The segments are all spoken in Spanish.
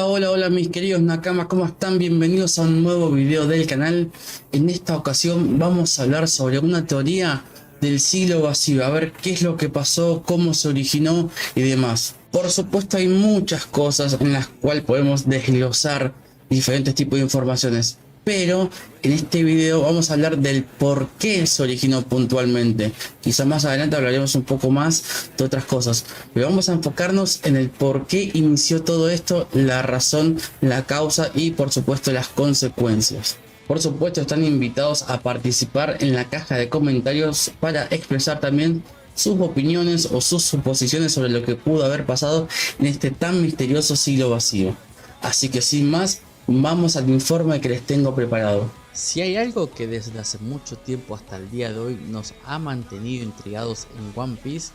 Hola mis queridos Nakamas, ¿cómo están? Bienvenidos a un nuevo video del canal. En esta ocasión vamos a hablar sobre una teoría del siglo vacío, a ver qué es lo que pasó, cómo se originó y demás. Por supuesto hay muchas cosas en las cuales podemos desglosar diferentes tipos de informaciones, pero en este video vamos a hablar del por qué se originó puntualmente. Quizás más adelante hablaremos un poco más de otras cosas, pero vamos a enfocarnos en el por qué inició todo esto, la razón, la causa y por supuesto las consecuencias. Por supuesto están invitados a participar en la caja de comentarios para expresar también sus opiniones o sus suposiciones sobre lo que pudo haber pasado en este tan misterioso siglo vacío. Así que sin más, vamos al informe que les tengo preparado. Si hay algo que desde hace mucho tiempo hasta el día de hoy nos ha mantenido intrigados en One Piece,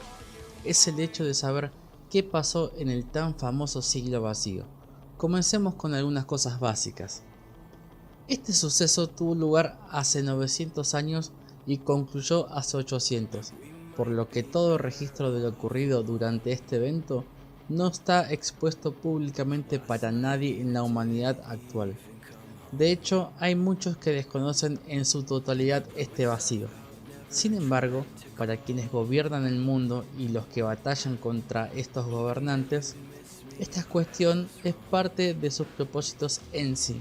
es el hecho de saber qué pasó en el tan famoso siglo vacío. Comencemos con algunas cosas básicas. Este suceso tuvo lugar hace 900 años y concluyó hace 800, por lo que todo registro de lo ocurrido durante este evento no está expuesto públicamente para nadie en la humanidad actual. De hecho, hay muchos que desconocen en su totalidad este vacío. Sin embargo, para quienes gobiernan el mundo y los que batallan contra estos gobernantes, esta cuestión es parte de sus propósitos en sí.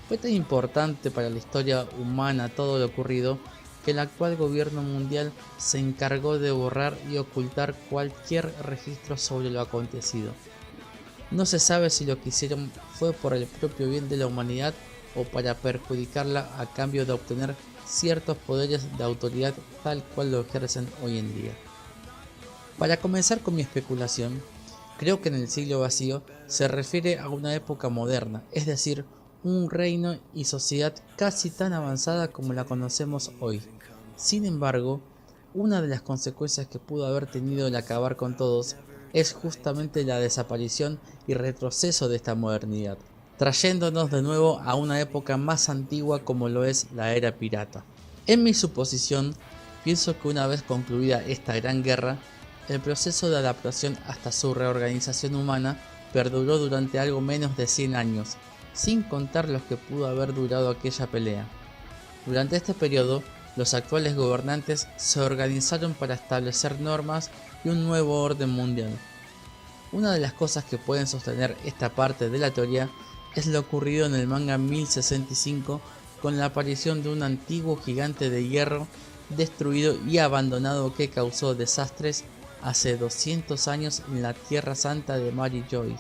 Fue tan importante para la historia humana todo lo ocurrido que el actual gobierno mundial se encargó de borrar y ocultar cualquier registro sobre lo acontecido. No se sabe si lo que hicieron fue por el propio bien de la humanidad o para perjudicarla a cambio de obtener ciertos poderes de autoridad tal cual lo ejercen hoy en día. Para comenzar con mi especulación, creo que en el siglo vacío se refiere a una época moderna, es decir, un reino y sociedad casi tan avanzada como la conocemos hoy. Sin embargo, una de las consecuencias que pudo haber tenido el acabar con todos es justamente la desaparición y retroceso de esta modernidad, trayéndonos de nuevo a una época más antigua como lo es la era pirata. En mi suposición, pienso que una vez concluida esta gran guerra, el proceso de adaptación hasta su reorganización humana perduró durante algo menos de 100 años, sin contar los que pudo haber durado aquella pelea. Durante este periodo, los actuales gobernantes se organizaron para establecer normas y un nuevo orden mundial. Una de las cosas que pueden sostener esta parte de la teoría es lo ocurrido en el manga 1065 con la aparición de un antiguo gigante de hierro destruido y abandonado que causó desastres hace 200 años en la Tierra Santa de Mary Joy,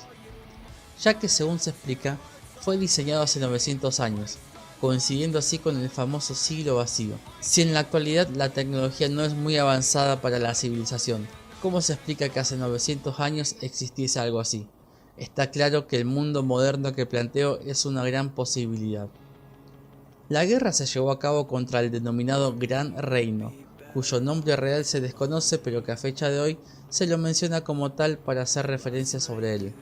ya que según se explica fue diseñado hace 900 años, coincidiendo así con el famoso siglo vacío. Si en la actualidad la tecnología no es muy avanzada para la civilización, ¿cómo se explica que hace 900 años existiese algo así? Está claro que el mundo moderno que planteo es una gran posibilidad. La guerra se llevó a cabo contra el denominado Gran Reino, cuyo nombre real se desconoce pero que a fecha de hoy se lo menciona como tal para hacer referencia sobre él.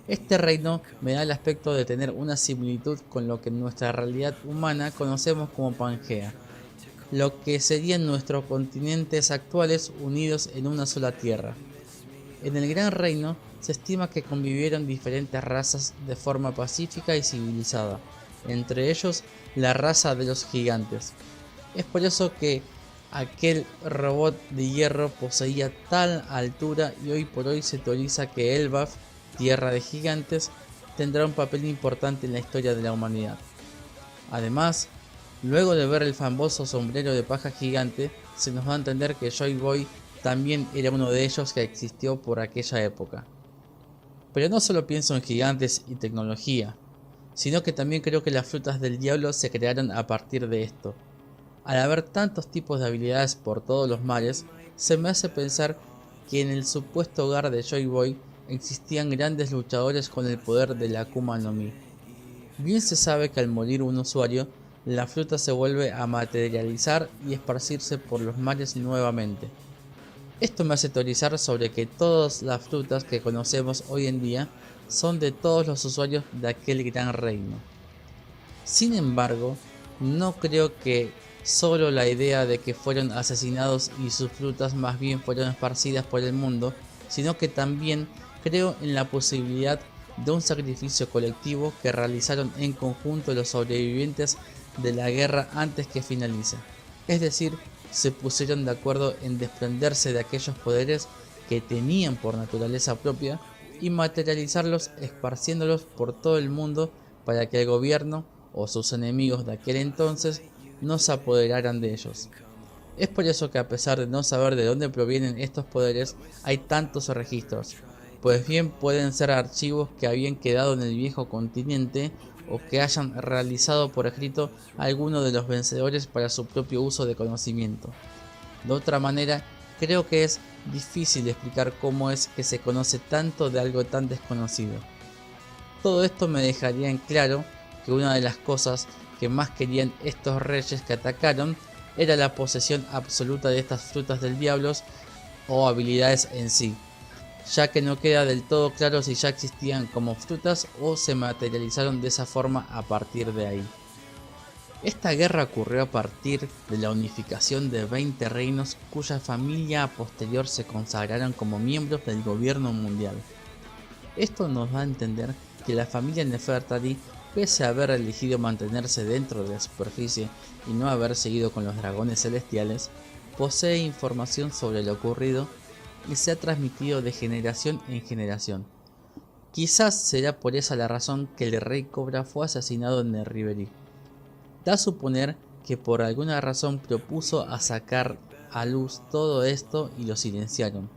Este reino me da el aspecto de tener una similitud con lo que en nuestra realidad humana conocemos como Pangea, lo que serían nuestros continentes actuales unidos en una sola tierra. En el Gran Reino se estima que convivieron diferentes razas de forma pacífica y civilizada, entre ellos la raza de los gigantes. Es por eso que aquel robot de hierro poseía tal altura y hoy por hoy se teoriza que Elbaf, Tierra de Gigantes, tendrá un papel importante en la historia de la humanidad. Además, luego de ver el famoso sombrero de paja gigante, se nos da a entender que Joy Boy también era uno de ellos que existió por aquella época. Pero no solo pienso en gigantes y tecnología, sino que también creo que las frutas del diablo se crearon a partir de esto. Al haber tantos tipos de habilidades por todos los mares, se me hace pensar que en el supuesto hogar de Joy Boy existían grandes luchadores con el poder de la Akuma no Mi. Bien se sabe que al morir un usuario, la fruta se vuelve a materializar y esparcirse por los mares nuevamente. Esto me hace teorizar sobre que todas las frutas que conocemos hoy en día son de todos los usuarios de aquel gran reino. Sin embargo, No creo que solo la idea de que fueron asesinados y sus frutas más bien fueron esparcidas por el mundo, sino que también creo en la posibilidad de un sacrificio colectivo que realizaron en conjunto los sobrevivientes de la guerra antes que finalice. Es decir, se pusieron de acuerdo en desprenderse de aquellos poderes que tenían por naturaleza propia y materializarlos esparciéndolos por todo el mundo para que el gobierno o sus enemigos de aquel entonces no se apoderaran de ellos. Es por eso que, a pesar de no saber de dónde provienen estos poderes, hay tantos registros, pues bien pueden ser archivos que habían quedado en el viejo continente o que hayan realizado por escrito alguno de los vencedores para su propio uso de conocimiento. De otra manera, creo que es difícil explicar cómo es que se conoce tanto de algo tan desconocido. Todo esto me dejaría en claro que una de las cosas que más querían estos reyes que atacaron era la posesión absoluta de estas frutas del diablo o habilidades en sí, ya que no queda del todo claro si ya existían como frutas o se materializaron de esa forma a partir de ahí. Esta guerra ocurrió a partir de la unificación de 20 reinos cuya familia posterior se consagraron como miembros del gobierno mundial. Esto nos da a entender que la familia Nefertari, pese a haber elegido mantenerse dentro de la superficie y no haber seguido con los dragones celestiales, posee información sobre lo ocurrido y se ha transmitido de generación en generación. Quizás será por esa la razón que el rey Cobra fue asesinado en el Riverí. Da a suponer que por alguna razón propuso a sacar a luz todo esto y lo silenciaron,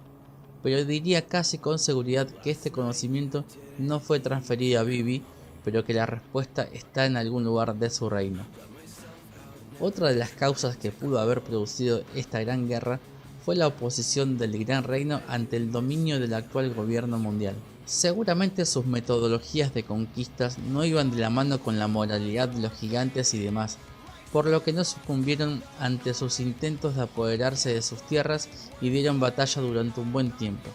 pero diría casi con seguridad que este conocimiento no fue transferido a Vivi, pero que la respuesta está en algún lugar de su reino. Otra de las causas que pudo haber producido esta gran guerra fue la oposición del Gran Reino ante el dominio del actual gobierno mundial. Seguramente sus metodologías de conquistas no iban de la mano con la moralidad de los gigantes y demás, por lo que no sucumbieron ante sus intentos de apoderarse de sus tierras y dieron batalla durante un buen tiempo.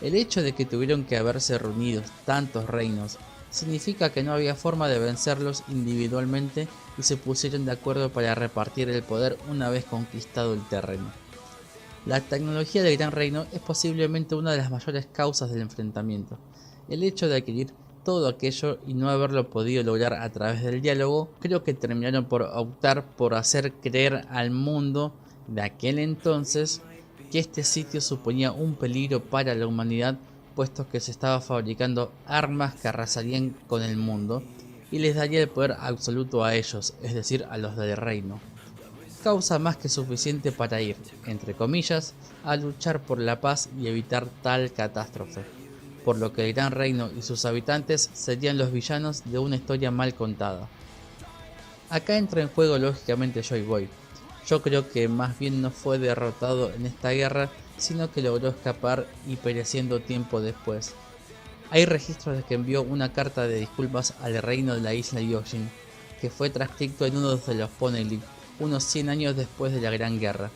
El hecho de que tuvieron que haberse reunido tantos reinos significa que no había forma de vencerlos individualmente y se pusieron de acuerdo para repartir el poder una vez conquistado el terreno. La tecnología del Gran Reino es posiblemente una de las mayores causas del enfrentamiento. El hecho de adquirir todo aquello y no haberlo podido lograr a través del diálogo, creo que terminaron por optar por hacer creer al mundo de aquel entonces que este sitio suponía un peligro para la humanidad, puesto que se estaba fabricando armas que arrasarían con el mundo y les daría el poder absoluto a ellos, es decir, a los del reino. Causa más que suficiente para ir, entre comillas, a luchar por la paz y evitar tal catástrofe, por lo que el Gran Reino y sus habitantes serían los villanos de una historia mal contada. Acá entra en juego lógicamente Joy Boy. Yo creo que más bien no fue derrotado en esta guerra, sino que logró escapar y pereciendo tiempo después. Hay registros de que envió una carta de disculpas al reino de la isla Yojin, que fue transcrito en uno de los Poneglyph unos 100 años después de la Gran Guerra,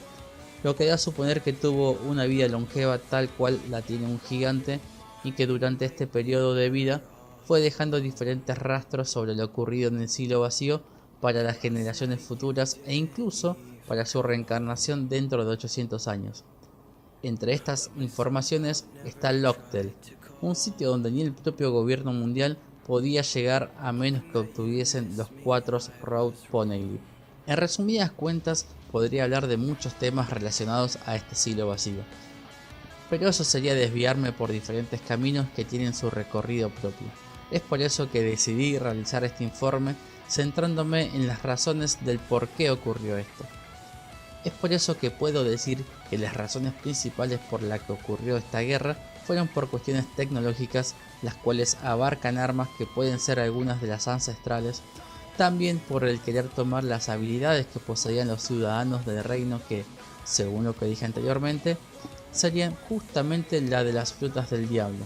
lo que da a suponer que tuvo una vida longeva tal cual la tiene un gigante y que durante este periodo de vida fue dejando diferentes rastros sobre lo ocurrido en el siglo vacío para las generaciones futuras e incluso para su reencarnación dentro de 800 años. Entre estas informaciones está Locktel, un sitio donde ni el propio gobierno mundial podía llegar a menos que obtuviesen los 4 Road Poneglyph. En resumidas cuentas, podría hablar de muchos temas relacionados a este siglo vacío, pero eso sería desviarme por diferentes caminos que tienen su recorrido propio. Es por eso que decidí realizar este informe centrándome en las razones del por qué ocurrió esto. Es por eso que puedo decir que las razones principales por las que ocurrió esta guerra fueron por cuestiones tecnológicas, las cuales abarcan armas que pueden ser algunas de las ancestrales, también por el querer tomar las habilidades que poseían los ciudadanos del reino que, según lo que dije anteriormente, serían justamente la de las frutas del diablo,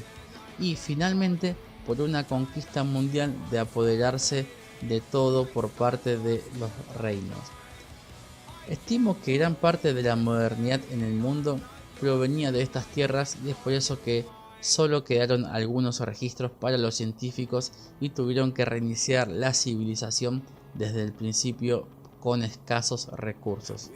y finalmente por una conquista mundial de apoderarse de todo por parte de los reinos. Estimo que gran parte de la modernidad en el mundo provenía de estas tierras y es por eso que solo quedaron algunos registros para los científicos y tuvieron que reiniciar la civilización desde el principio con escasos recursos.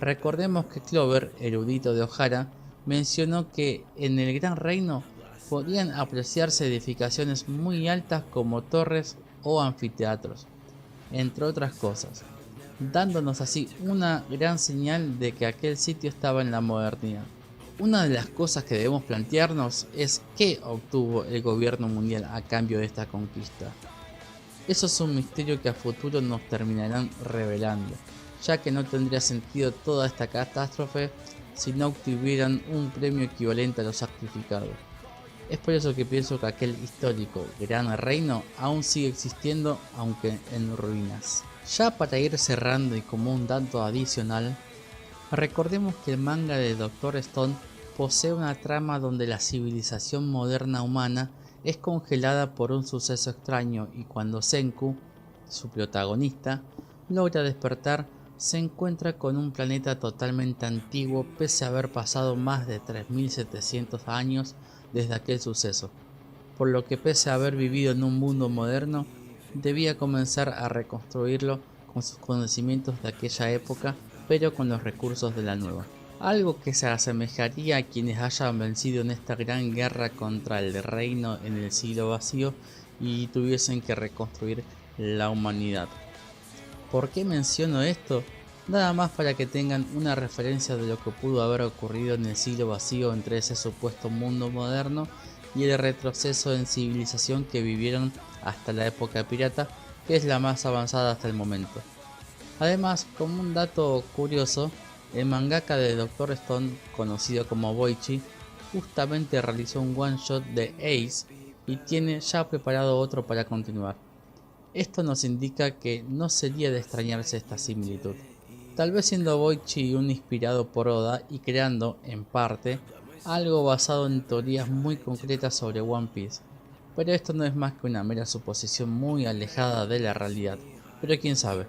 Recordemos que Clover, erudito de Ohara, mencionó que en el Gran Reino podían apreciarse edificaciones muy altas como torres o anfiteatros, entre otras cosas, dándonos así una gran señal de que aquel sitio estaba en la modernidad. Una de las cosas que debemos plantearnos es qué obtuvo el gobierno mundial a cambio de esta conquista. Eso es un misterio que a futuro nos terminarán revelando, ya que no tendría sentido toda esta catástrofe si no obtuvieran un premio equivalente a los sacrificados. Es por eso que pienso que aquel histórico gran reino aún sigue existiendo, aunque en ruinas. Ya para ir cerrando y como un dato adicional, recordemos que el manga de Dr. Stone posee una trama donde la civilización moderna humana es congelada por un suceso extraño y cuando Senku, su protagonista, logra despertar, se encuentra con un planeta totalmente antiguo pese a haber pasado más de 3700 años desde aquel suceso, por lo que pese a haber vivido en un mundo moderno, debía comenzar a reconstruirlo con sus conocimientos de aquella época, pero con los recursos de la nueva. Algo que se asemejaría a quienes hayan vencido en esta gran guerra contra el reino en el siglo vacío y tuviesen que reconstruir la humanidad. ¿Por qué menciono esto? Nada más para que tengan una referencia de lo que pudo haber ocurrido en el siglo vacío entre ese supuesto mundo moderno y el retroceso en civilización que vivieron hasta la época pirata, que es la más avanzada hasta el momento. Además, como un dato curioso, el mangaka de Dr. Stone, conocido como Boichi, justamente realizó un one shot de Ace y tiene ya preparado otro para continuar. Esto nos indica que no sería de extrañarse esta similitud. Tal vez siendo Boichi un inspirado por Oda y creando, en parte, algo basado en teorías muy concretas sobre One Piece. Pero esto no es más que una mera suposición muy alejada de la realidad. Pero quién sabe.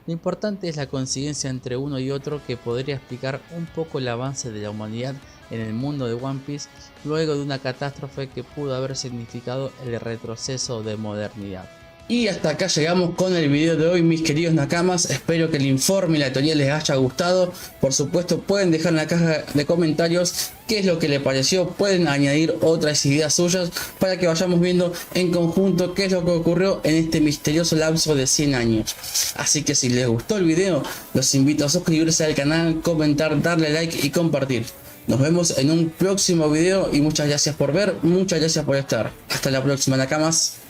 Lo importante es la coincidencia entre uno y otro que podría explicar un poco el avance de la humanidad en el mundo de One Piece luego de una catástrofe que pudo haber significado el retroceso de modernidad. Y hasta acá llegamos con el video de hoy, mis queridos nakamas. Espero que el informe y la teoría les haya gustado. Por supuesto, pueden dejar en la caja de comentarios qué es lo que les pareció. Pueden añadir otras ideas suyas para que vayamos viendo en conjunto qué es lo que ocurrió en este misterioso lapso de 100 años. Así que si les gustó el video, los invito a suscribirse al canal, comentar, darle like y compartir. Nos vemos en un próximo video y muchas gracias por ver, muchas gracias por estar. Hasta la próxima, nakamas.